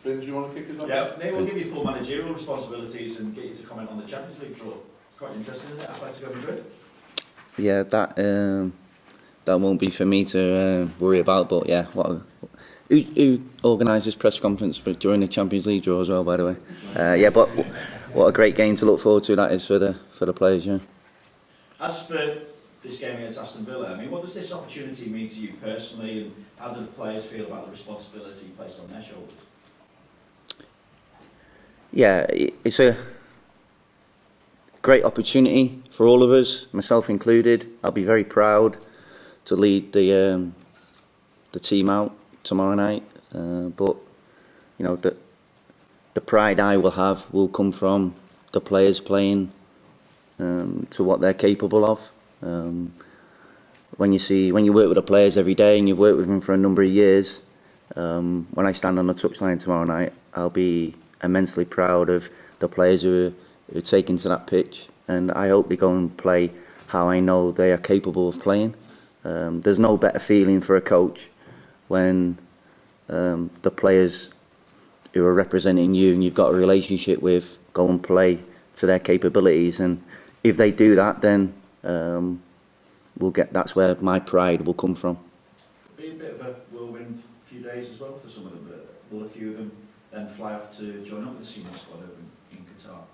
Bryn, do you want to kick us off? Yeah, Neil, we'll give you full managerial responsibilities and get you to comment on the Champions League draw. It's quite interesting, isn't it? Atletico Madrid. Yeah, that won't be for me to worry about. But yeah, who organised this press conference during the Champions League draw as well, by the way? Yeah, but what a great game to look forward to that is for the players. Yeah. As for this game against Aston Villa, I mean, what does this opportunity mean to you personally, and how do the players feel about the responsibility placed on their shoulders? Yeah, it's a great opportunity for all of us, myself included. I'll be very proud to lead the team out tomorrow night. But you know, the pride I will have will come from the players playing to what they're capable of. When you work with the players every day and you've worked with them for a number of years, when I stand on the touchline tomorrow night, I'll be immensely proud of the players who are taken to that pitch, and I hope they go and play how I know they are capable of playing. There's no better feeling for a coach when the players who are representing you and you've got a relationship with go and play to their capabilities, and if they do that, then that's where my pride will come from. It'll be a bit of a whirlwind few days as well for some of them, but will a few of them then fly off to join up with the senior squad over in Qatar?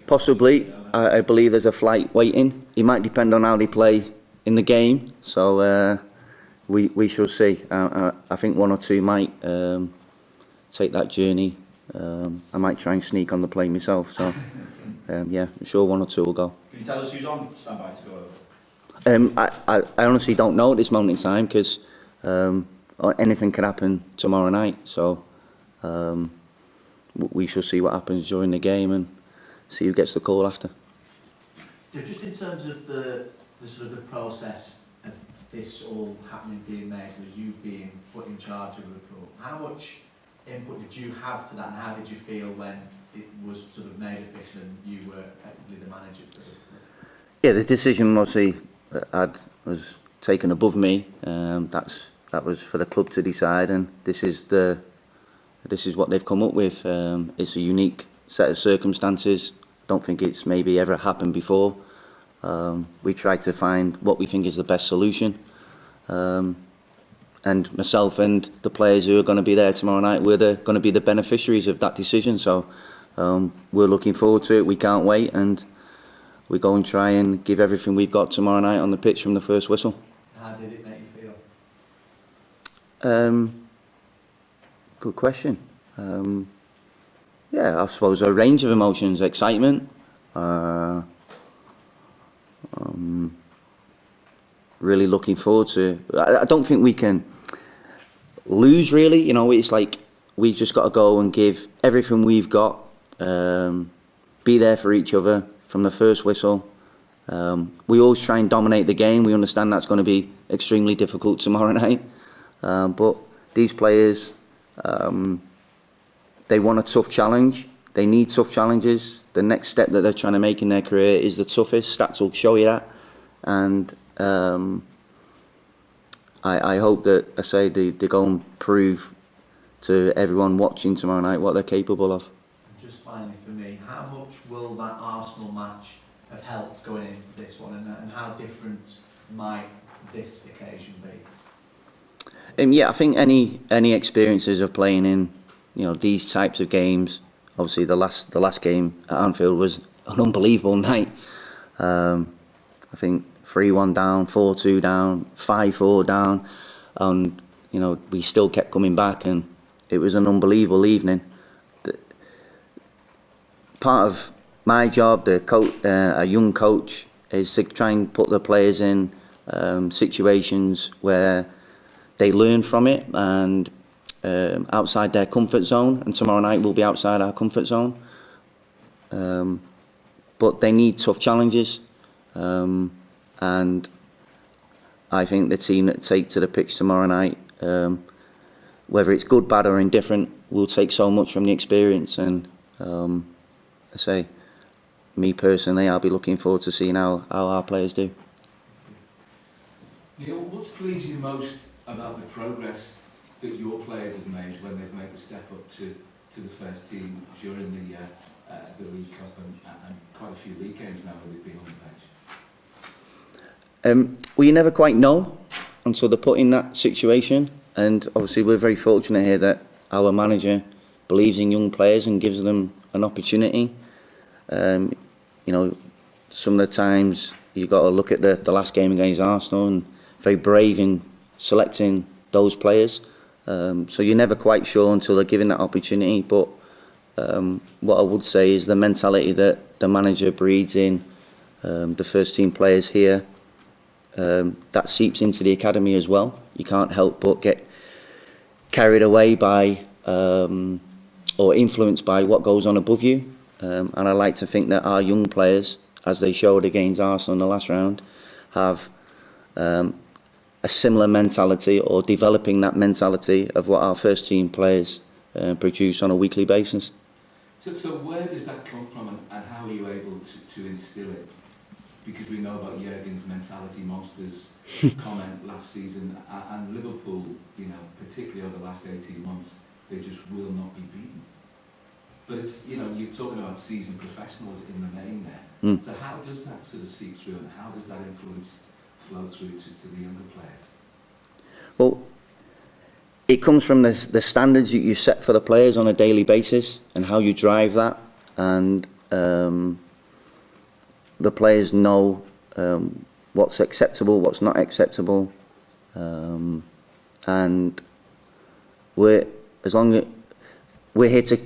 Possibly. I believe there's a flight waiting. It might depend on how they play in the game, so we shall see. I think one or two might take that journey. I might try and sneak on the plane myself, so yeah, I'm sure one or two will go. Can you tell us who's on standby to go over? I honestly don't know at this moment in time, because anything can happen tomorrow night, so we shall see what happens during the game and see who gets the call after. Yeah, just in terms of the sort of the process of this all happening, being made, with you being put in charge of Liverpool, how much input did you have to that, and how did you feel when it was sort of made official and you were effectively the manager for this? Yeah, the decision was taken above me. That was for the club to decide, and this is what they've come up with. It's a unique set of circumstances. Don't think it's maybe ever happened before. We tried to find what we think is the best solution. And myself and the players who are going to be there tomorrow night, we're going to be the beneficiaries of that decision. So we're looking forward to it. We can't wait, and we go and try and give everything we've got tomorrow night on the pitch from the first whistle. How did it make you feel? Good question. Yeah, I suppose a range of emotions: excitement, really looking forward to. I don't think we can lose, really. You know, it's like we've just got to go and give everything we've got. Be there for each other from the first whistle. We always try and dominate the game. We understand that's going to be extremely difficult tomorrow night. But these players, they want a tough challenge. They need tough challenges. The next step that they're trying to make in their career is the toughest. Stats will show you that. And I hope that, they go and prove to everyone watching tomorrow night what they're capable of. And just finally for me, how much will that Arsenal match have helped going into this one, and how different might this occasion be? Yeah, I think any experiences of playing in these types of games. Obviously, the last game at Anfield was an unbelievable night. I think 3-1 down, 4-2 down, 5-4 down, and we still kept coming back, and it was an unbelievable evening. Part of my job, a young coach, is to try and put the players in situations where they learn from it and outside their comfort zone. And tomorrow night we'll be outside our comfort zone. But they need tough challenges. And I think the team that take to the pitch tomorrow night, whether it's good, bad or indifferent, will take so much from the experience. And me personally, I'll be looking forward to seeing how our players do. Neil, what's pleased you most about the progress that your players have made when they've made the step up to to the first team during the League Cup and quite a few league games now with it being on the pitch? Well, you never quite know until they're put in that situation, and obviously we're very fortunate here that our manager believes in young players and gives them an opportunity. You know, some of the times you've got to look at the last game against Arsenal, and very brave in selecting those players. So you're never quite sure until they're given that opportunity. But what I would say is the mentality that the manager breeds in the first team players here, that seeps into the academy as well. You can't help but get carried away by or influenced by what goes on above you. And I like to think that our young players, as they showed against Arsenal in the last round, have a similar mentality, or developing that mentality of what our first team players produce on a weekly basis. So where does that come from, and how are you able to instill it? Because we know about Jurgen's mentality monsters comment last season, and Liverpool, you know, particularly over the last 18 months, they just will not be beaten. But it's, you know, you're talking about seasoned professionals in the main there. So how does that sort of seep through, and how does that influence flow through to the younger players? Well, it comes from the standards that you set for the players on a daily basis, and how you drive that, and the players know what's acceptable, what's not acceptable, and we're here to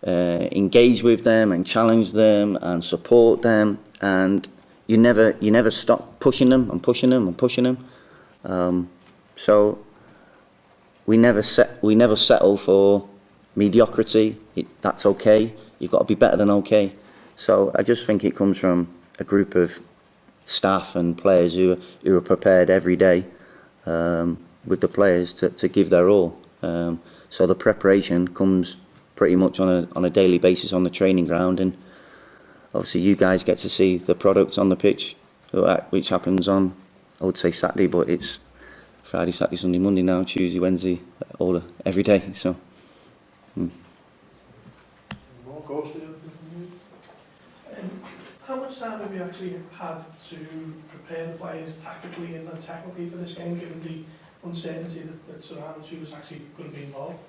engage with them and challenge them and support them, and you never stop pushing them and pushing them and pushing them. So we never settle for mediocrity. That's okay. You've got to be better than okay. So I just think it comes from a group of staff and players who are prepared every day with the players to give their all. So the preparation comes pretty much on a daily basis on the training ground, and obviously you guys get to see the product on the pitch, which happens on, I would say Saturday, but it's Friday, Saturday, Sunday, Monday now, Tuesday, Wednesday, every day. So. How much time have you actually had to prepare the players tactically and technically for this game, given the uncertainty that surrounds who was actually going to be involved?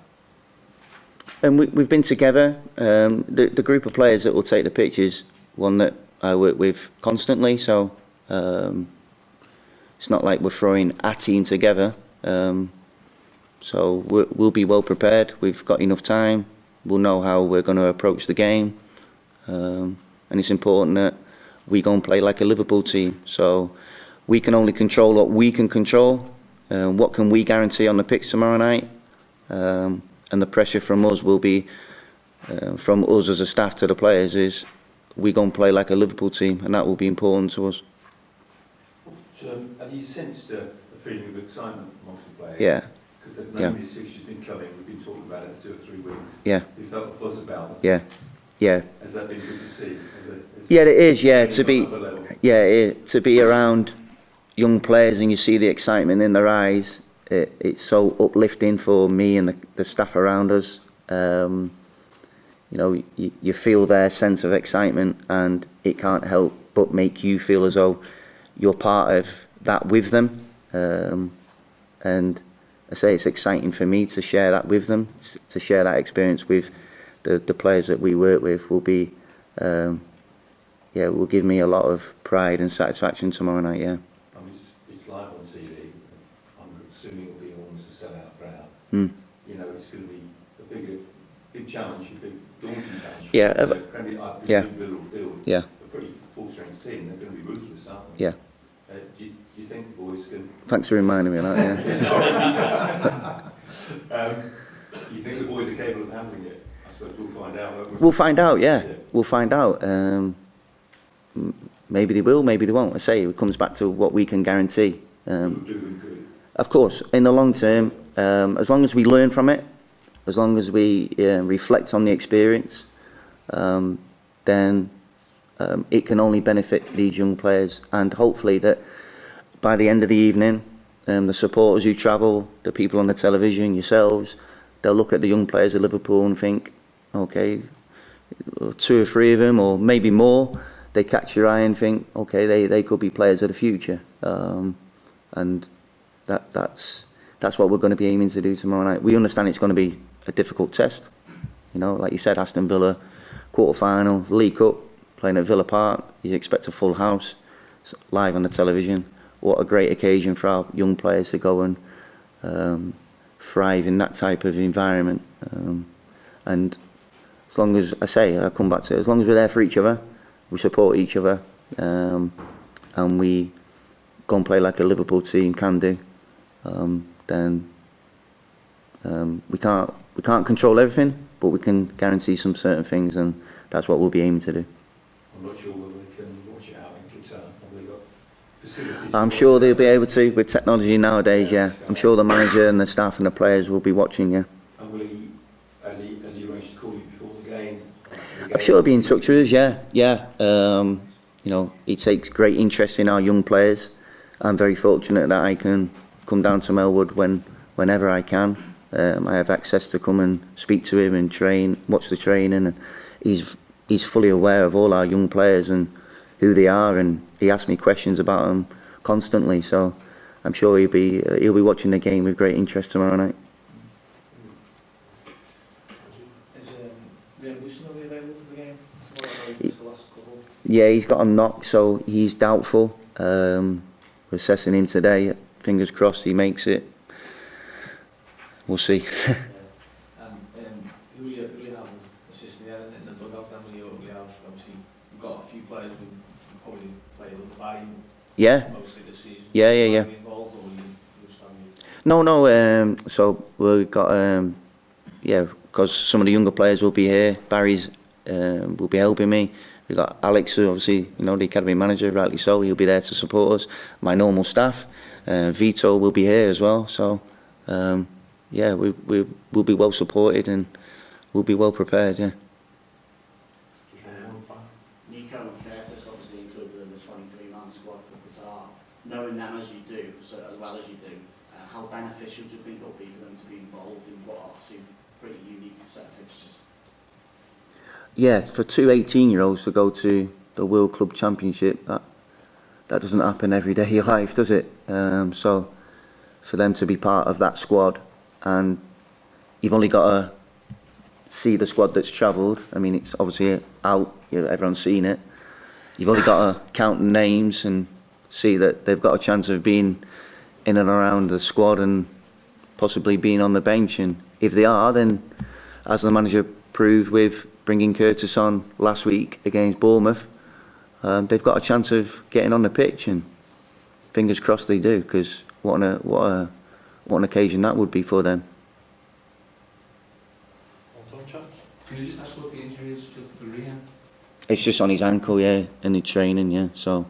And we've been together. The group of players that will take the pitch is one that I work with constantly. So it's not like we're throwing a team together. So we'll be well prepared. We've got enough time. We'll know how we're going to approach the game. And it's important that we go and play like a Liverpool team. So we can only control what we can control. What can we guarantee on the pitch tomorrow night? And the pressure from us will be, from us as a staff to the players, is we go and play like a Liverpool team, and that will be important to us. So have you sensed a feeling of excitement amongst the players? Yeah. Because the name of these fixtures has been coming, we've been talking about it for 2 or 3 weeks. Yeah. You felt a buzz about them. Yeah. Yeah. Has that been good to see? Yeah, it is. Yeah, to be around young players and you see the excitement in their eyes. It's so uplifting for me and the staff around us. You know, you feel their sense of excitement, and it can't help but make you feel as though you're part of that with them. And I say it's exciting for me to share that with them, to share that experience with the players that we work with. Will be, will give me a lot of pride and satisfaction tomorrow night. Yeah. I mean, it's live on TV. I'm assuming it'll be almost a sellout crowd. You know, it's going to be a big challenge, a big daunting challenge. Yeah. Villa will field Yeah. a pretty full-strength team. They're going to be ruthless, aren't they? Yeah. Do you think the boys can? Thanks for reminding me of that. Yeah. Sorry. You think the boys are capable of handling it? I suppose we'll find out. Won't we? We'll find out. Yeah. We'll find out. Maybe they will, maybe they won't. I say it comes back to what we can guarantee. Of course, in the long term, as long as we learn from it, as long as we reflect on the experience, then it can only benefit these young players. And hopefully that by the end of the evening, the supporters who travel, the people on the television, yourselves, they'll look at the young players of Liverpool and think, okay, two or three of them, or maybe more, they catch your eye and think, okay, they could be players of the future. And that's what we're going to be aiming to do tomorrow night. We understand it's going to be a difficult test. You know, like you said, Aston Villa, quarter-final, League Cup, playing at Villa Park. You expect a full house, it's live on the television. What a great occasion for our young players to go and thrive in that type of environment. And as long as, I come back to it, as long as we're there for each other, we support each other, and we go and play like a Liverpool team can do, then we can't control everything, but we can guarantee some certain things, and that's what we'll be aiming to do. I'm not sure whether we can watch it out in Qatar. Have they got facilities? I'm sure they'll be able to with technology nowadays. Yeah, I'm sure the manager and the staff and the players will be watching. Yeah. And will he, has he arranged to call you before the game? I'm sure he'll be in touch with us. Yeah. You know, he takes great interest in our young players. I'm very fortunate that I can come down to Melwood whenever I can. I have access to come and speak to him and watch the training, and he's fully aware of all our young players and who they are, and he asks me questions about them constantly. So I'm sure he'll be watching the game with great interest tomorrow night. Is Liam Wilson will be available for the game tomorrow? I know he missed the last couple. Yeah, he's got a knock, so he's doubtful. We're assessing him today. Fingers crossed he makes it. We'll see. Who will you have assisting there in the dugout then? Will you have, obviously, you've got a few players who probably played under Barry Yeah. mostly this season. Yeah. Will you be involved, or will you stand? No. So we've got because some of the younger players will be here. Barry's will be helping me. We've got Alex, who obviously, you know, the academy manager, rightly so. He'll be there to support us. My normal staff, Vito will be here as well. So we'll be well supported and we'll be well prepared. Yeah. Nico and Curtis obviously included in the 23-man squad for Qatar. Knowing them as you do, so as well as you do, how beneficial do you think it'll be for them to be involved in what are two pretty unique set of fixtures? Yeah, for two 18-year-olds to go to the World Club Championship, that doesn't happen every day of your life, does it? So for them to be part of that squad, and you've only got to see the squad that's travelled. I mean, it's obviously out, everyone's seen it. You've only got to count the names and see that they've got a chance of being in and around the squad and possibly being on the bench. And if they are, then as the manager proved with bringing Curtis on last week against Bournemouth, they've got a chance of getting on the pitch, and fingers crossed they do, because what an occasion that would be for them. Can you just ask what the injury is for Rian? It's just on his ankle, yeah, in the training, yeah. So,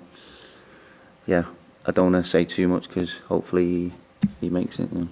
yeah, I don't want to say too much because hopefully he makes it. Yeah.